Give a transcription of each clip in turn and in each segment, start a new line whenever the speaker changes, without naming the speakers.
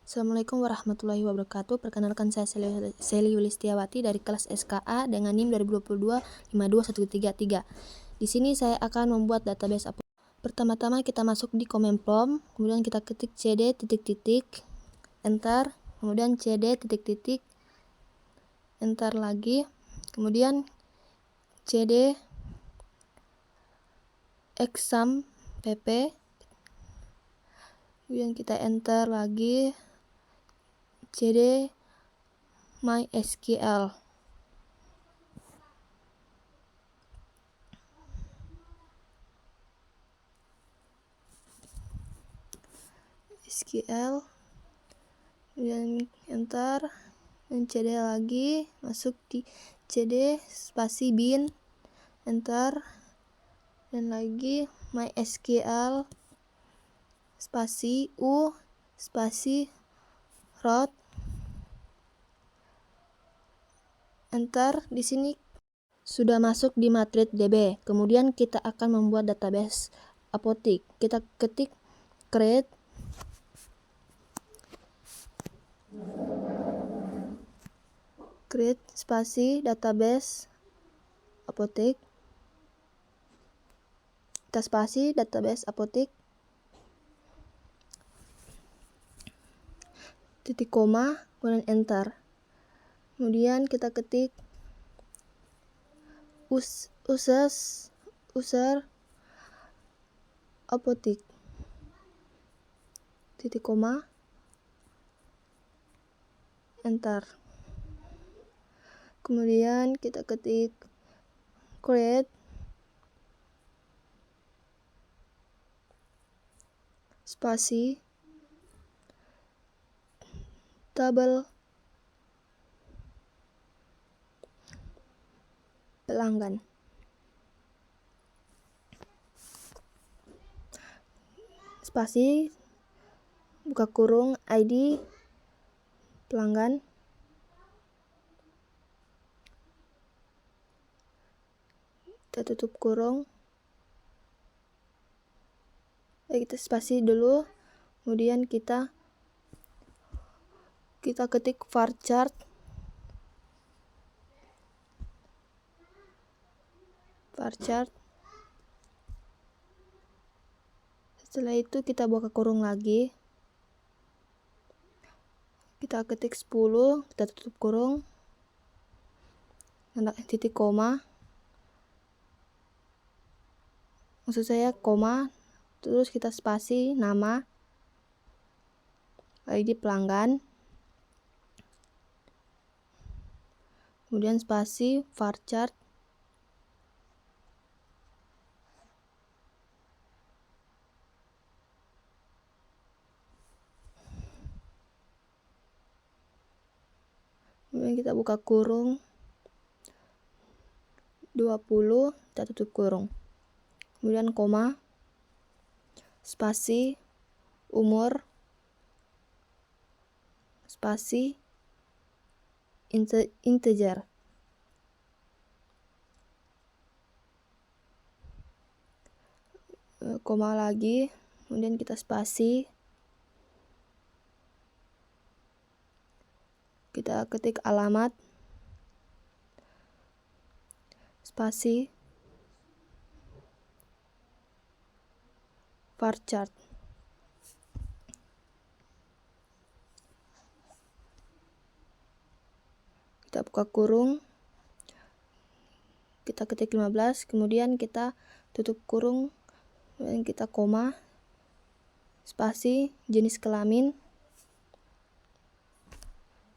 Assalamualaikum warahmatullahi wabarakatuh. Perkenalkan saya Seli Yulistiawati dari kelas SKA dengan NIM 2022-52133. Di sini saya akan membuat database. Pertama-tama kita masuk di command prompt, kemudian kita ketik cd titik-titik, enter, kemudian cd titik-titik, enter lagi, kemudian cd exam pp, kemudian kita enter lagi cd mysql. SQL, kemudian enter, dan cd lagi, masuk di cd spasi bin, enter, dan lagi mysql spasi u spasi root, enter. Di sini sudah masuk di MatriDB. Kemudian kita akan membuat database apotik. Kita ketik create spasi database apotik, kita spasi database apotik, titik koma, kemudian enter. Kemudian kita ketik user apotik, titik koma, enter. Kemudian kita ketik create spasi tabel pelanggan, spasi buka kurung ID pelanggan, kita tutup kurung, kita spasi dulu, kemudian kita ketik varchar setelah itu kita buka kurung lagi, kita ketik 10, kita tutup kurung, titik koma, maksud saya koma, terus kita spasi nama, ID pelanggan, kemudian spasi varchar, kemudian kita buka kurung 20, kita tutup kurung, kemudian koma, spasi umur, spasi integer, koma lagi, kemudian kita spasi, kita ketik alamat, spasi varchar, kita buka kurung, kita ketik 15, kemudian kita tutup kurung, kemudian kita koma, spasi jenis kelamin,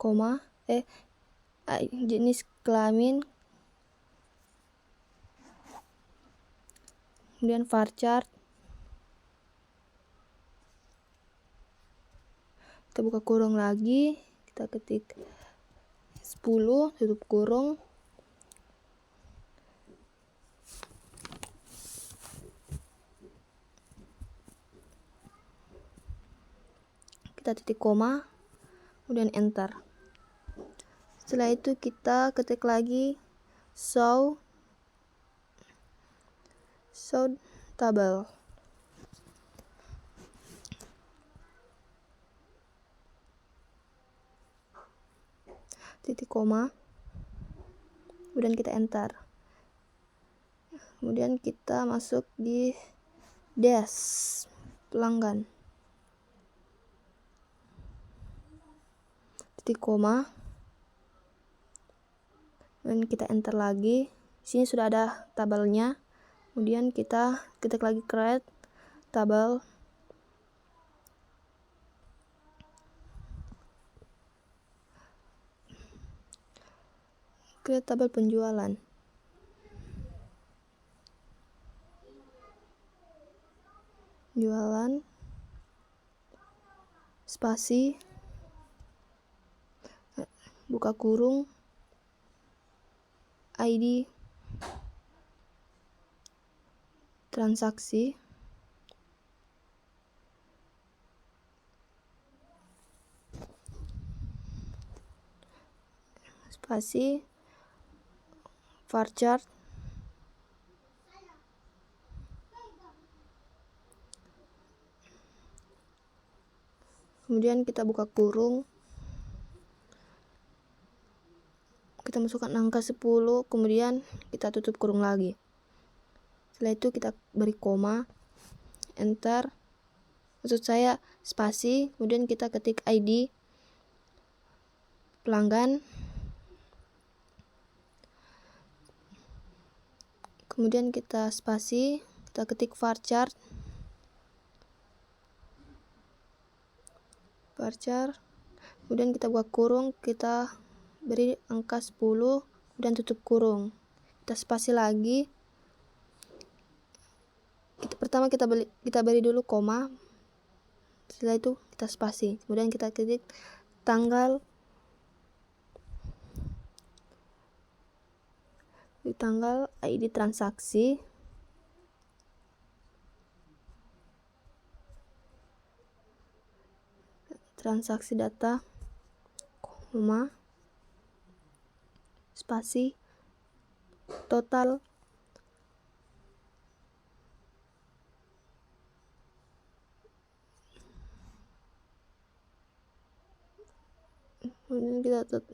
koma, jenis kelamin, kemudian varchar, kita buka kurung lagi, kita ketik 10, tutup kurung, kita titik koma, kemudian enter. Setelah itu kita ketik lagi show table, titik koma, kemudian kita enter. Kemudian kita masuk di dash pelanggan, titik koma, dan kita enter lagi. Sini sudah ada tabelnya. Kemudian kita ketik lagi create tabel, create tabel penjualan. Jualan, spasi, buka kurung, ID, transaksi, spasi, varchar, kemudian kita buka kurung, kita masukkan angka 10, kemudian kita tutup kurung lagi. Setelah itu kita beri koma, enter, maksud saya spasi, kemudian kita ketik ID pelanggan, kemudian kita spasi, kita ketik varchar, kemudian kita buka kurung, kita beri angka 10, kemudian tutup kurung, kita spasi lagi. Pertama kita beri dulu koma, setelah itu kita spasi, kemudian kita ketik tanggal, di tanggal, ID transaksi, data, koma, spasi, total, kemudian kita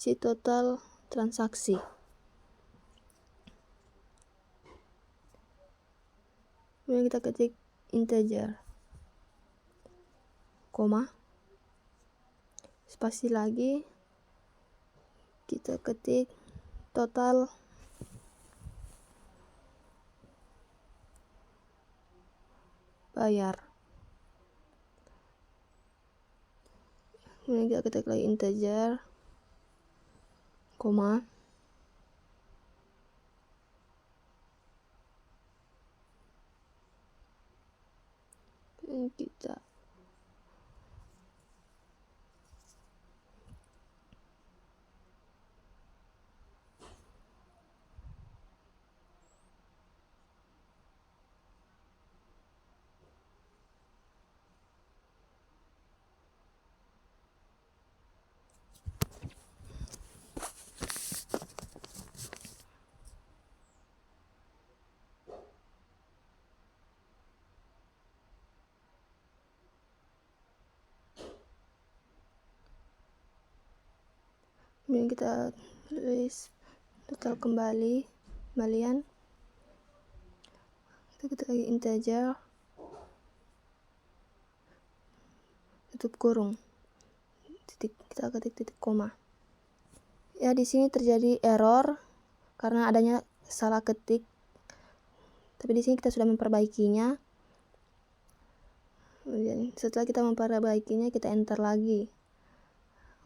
isi total transaksi, kemudian kita ketik integer, koma, spasi lagi, kita ketik total bayar, kemudian kita ketik lagi integer, koma, dan kita tulis total kembalian, kita ketik lagi integer, tutup kurung, kita ketik titik koma. Ya, di sini terjadi error karena adanya salah ketik, tapi di sini kita sudah memperbaikinya. Kemudian setelah kita memperbaikinya, kita enter lagi.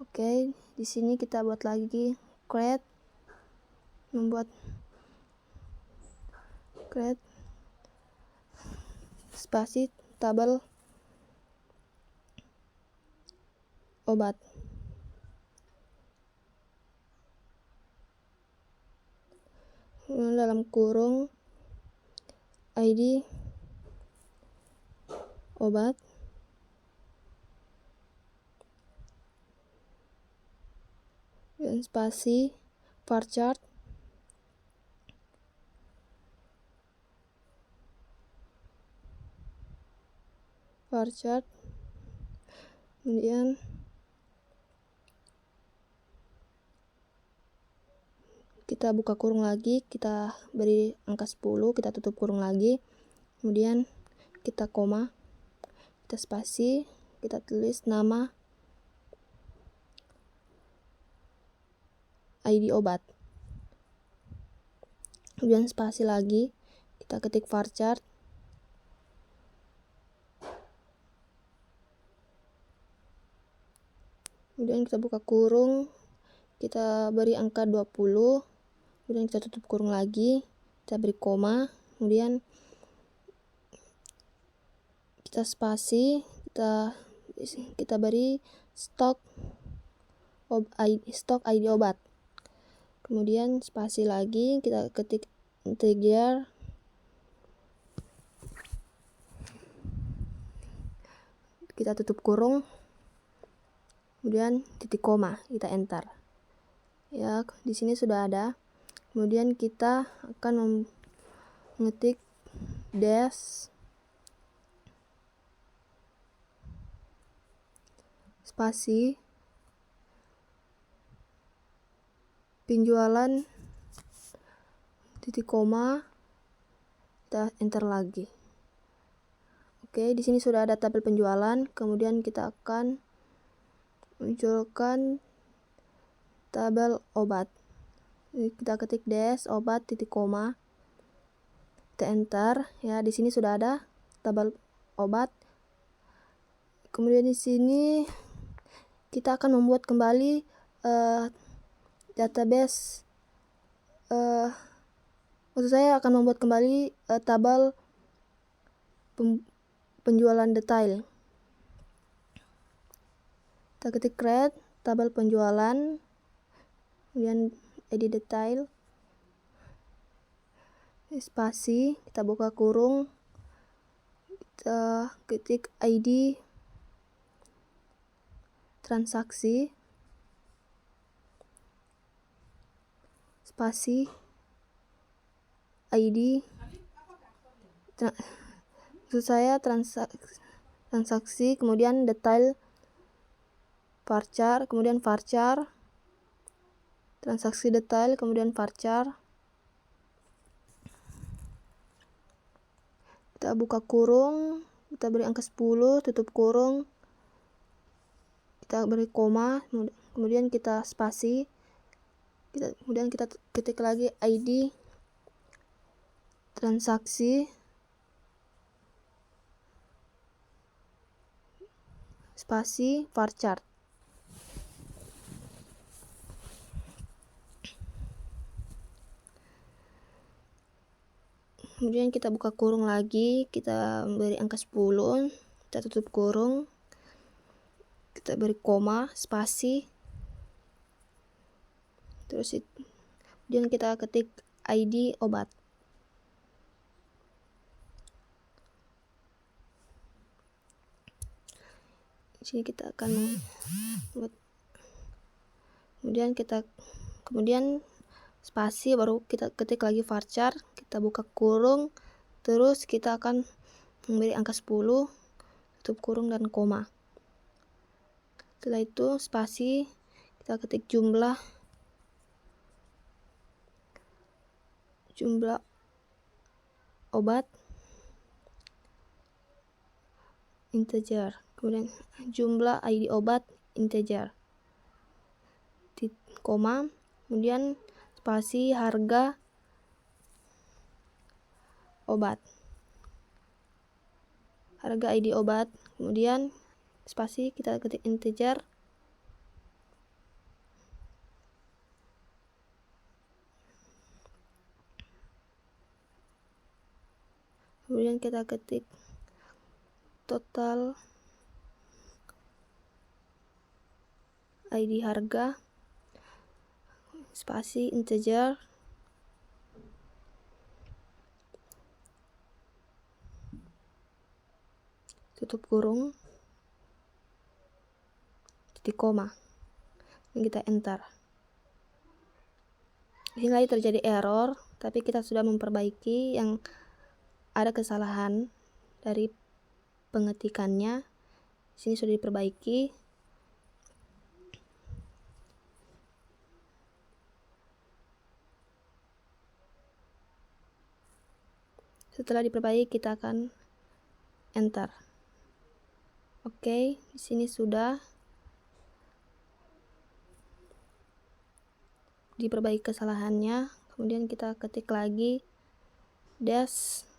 Oke, di sini kita buat lagi create, spasi tabel obat, dalam kurung ID obat, dan spasi varchar, kemudian kita buka kurung lagi, kita beri angka 10, kita tutup kurung lagi, kemudian kita koma, kita spasi, kita tulis nama ID obat, kemudian spasi lagi, kita ketik varchar, kemudian kita buka kurung, kita beri angka 20, kemudian kita tutup kurung lagi, kita beri koma, kemudian kita spasi, kita beri stok ID obat, kemudian spasi lagi, kita ketik integer, kita tutup kurung, kemudian titik koma, kita enter. Ya, di sini sudah ada. Kemudian kita akan mengetik dash spasi penjualan titik koma, kita enter lagi. Oke, di sini sudah ada tabel penjualan. Kemudian kita akan munculkan tabel obat. Kita ketik dash obat titik koma, kita enter. Ya, di sini sudah ada tabel obat. Kemudian di sini kita akan membuat kembali database. Maksud saya akan membuat kembali tabel penjualan detail. Kita ketik create tabel penjualan, kemudian edit detail, spasi, kita buka kurung, kita ketik ID transaksi, spasi ID maksud saya transaksi, kemudian detail varchar, kemudian varchar, transaksi detail, kemudian varchar. Kita buka kurung, kita beri angka 10, tutup kurung, kita beri koma, kemudian kita spasi, kemudian kita ketik lagi ID transaksi, spasi varchar. Kemudian kita buka kurung lagi, kita beri angka 10, kita tutup kurung, kita beri koma, spasi, terus kemudian kita ketik ID obat. Di sini kita akan buat, kemudian spasi, baru kita ketik lagi varchar, kita buka kurung, terus kita akan memberi angka 10, tutup kurung dan koma. Setelah itu spasi, kita ketik jumlah obat integer, kemudian jumlah ID obat integer, koma, kemudian spasi harga obat, harga ID obat, kemudian spasi, kita ketik integer, kemudian kita ketik total ID harga, spasi integer, tutup kurung, titik koma, dan kita enter. Di sini lagi terjadi error, tapi kita sudah memperbaiki yang ada kesalahan dari pengetikannya. Di sini sudah diperbaiki. Setelah diperbaiki kita akan enter. Oke, di sini sudah diperbaiki kesalahannya. Kemudian kita ketik lagi dash.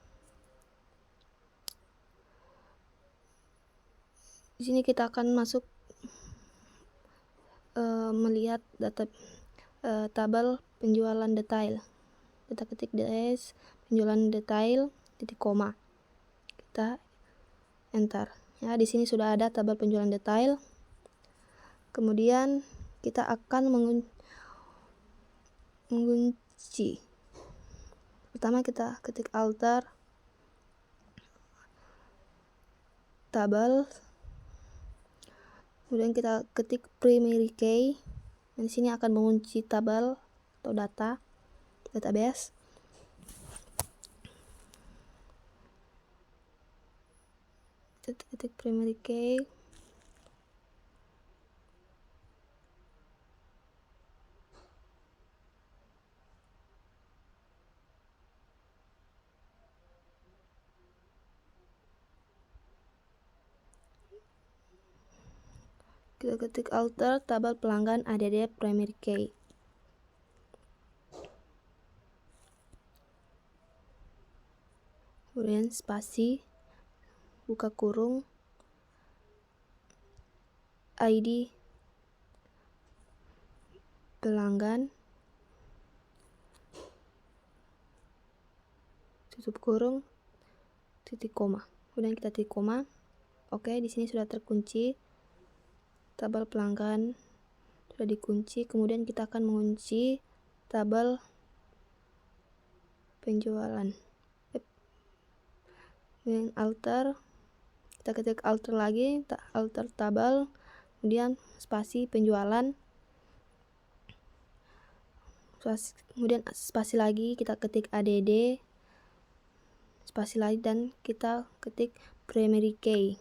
Di sini kita akan masuk melihat data tabel penjualan detail. Kita ketik dash penjualan detail titik koma. Kita enter. Ya, di sini sudah ada tabel penjualan detail. Kemudian kita akan mengunci. Pertama kita ketik alter tabel. Kemudian kita ketik primary key. Dan di sini akan mengunci tabel atau database. Kita ketik primary key. Kita ketik alter tabel pelanggan add primary key. Kemudian spasi, buka kurung, ID pelanggan, tutup kurung, titik koma. Kemudian kita titik koma. Oke, di sini sudah terkunci. Tabel pelanggan sudah dikunci. Kemudian kita akan mengunci tabel penjualan. Kemudian alter, kita ketik alter lagi, alter tabel, kemudian spasi penjualan, kemudian spasi lagi, kita ketik add, spasi lagi, dan kita ketik primary key.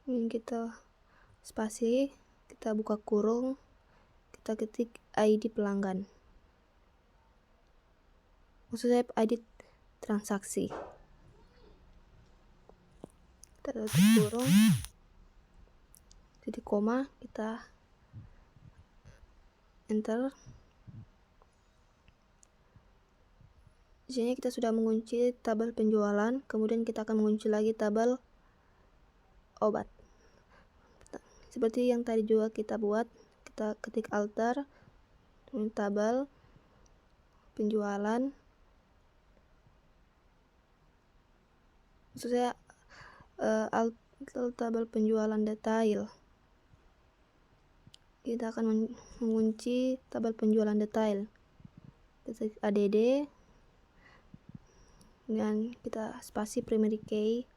Kemudian kita spasi, kita buka kurung, kita ketik ID pelanggan, maksudnya ID transaksi. Kita tutup kurung, titik koma, kita enter. Di sini kita sudah mengunci tabel penjualan, kemudian kita akan mengunci lagi tabel obat. Seperti yang tadi juga kita buat, kita ketik alter tabel penjualan, maksudnya alter tabel penjualan detail. Kita akan mengunci tabel penjualan detail. Ketik add, dan kita spasi primary key.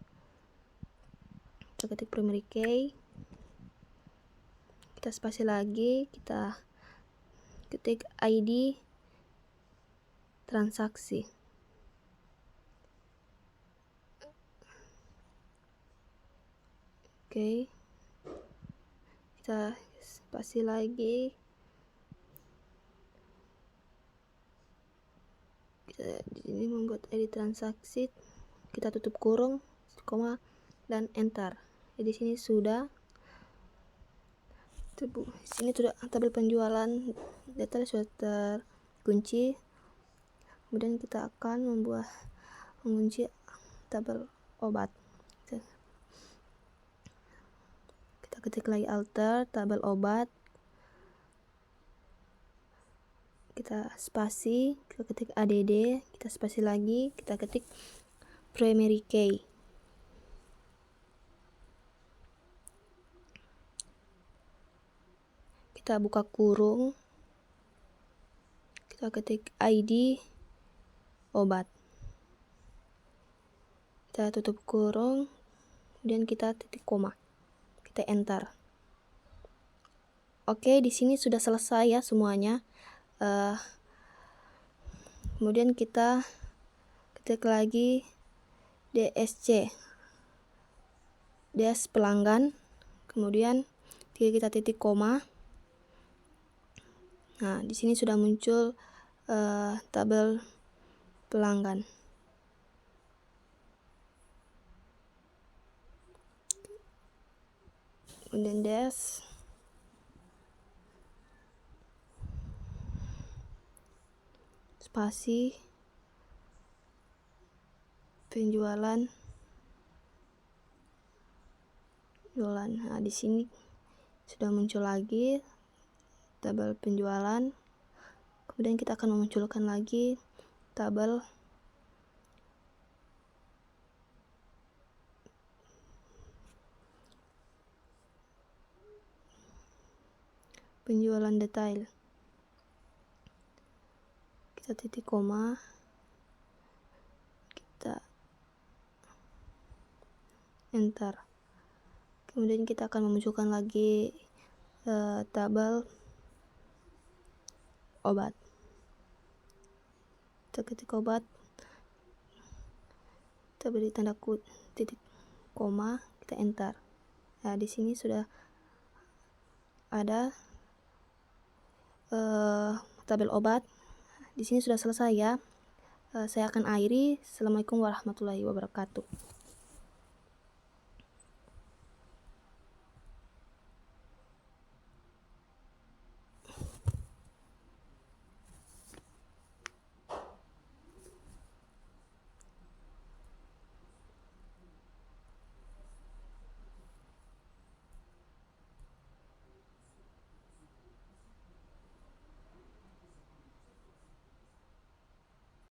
Kita ketik primary key. Kita spasi lagi, kita ketik ID transaksi. Oke. Kita spasi lagi. Kita di sini membuat ID transaksi. Kita tutup kurung, koma, dan enter. Jadi di sini sudah tabel penjualan detail sudah terkunci. Kemudian kita akan mengunci tabel obat. Kita ketik lagi alter tabel obat, kita spasi, kita ketik add, kita spasi lagi, kita ketik primary key. Kita buka kurung, kita ketik ID obat, kita tutup kurung, kemudian kita titik koma, kita enter. Oke, di sini sudah selesai ya semuanya. Kemudian kita ketik lagi DSC, dash pelanggan, kemudian kita titik koma. Nah, di sini sudah muncul tabel pelanggan. Kemudian dash, spasi, penjualan, jualan. Nah, di sini sudah muncul lagi tabel penjualan. Kemudian kita akan memunculkan lagi tabel penjualan detail. Kita titik koma, kita enter. Kemudian kita akan memunculkan lagi tabel obat. Kita ketik obat, kita beri tanda titik koma, kita enter. Nah, di sini sudah ada tabel obat. Di sini sudah selesai ya. Saya akan akhiri. Assalamualaikum warahmatullahi wabarakatuh.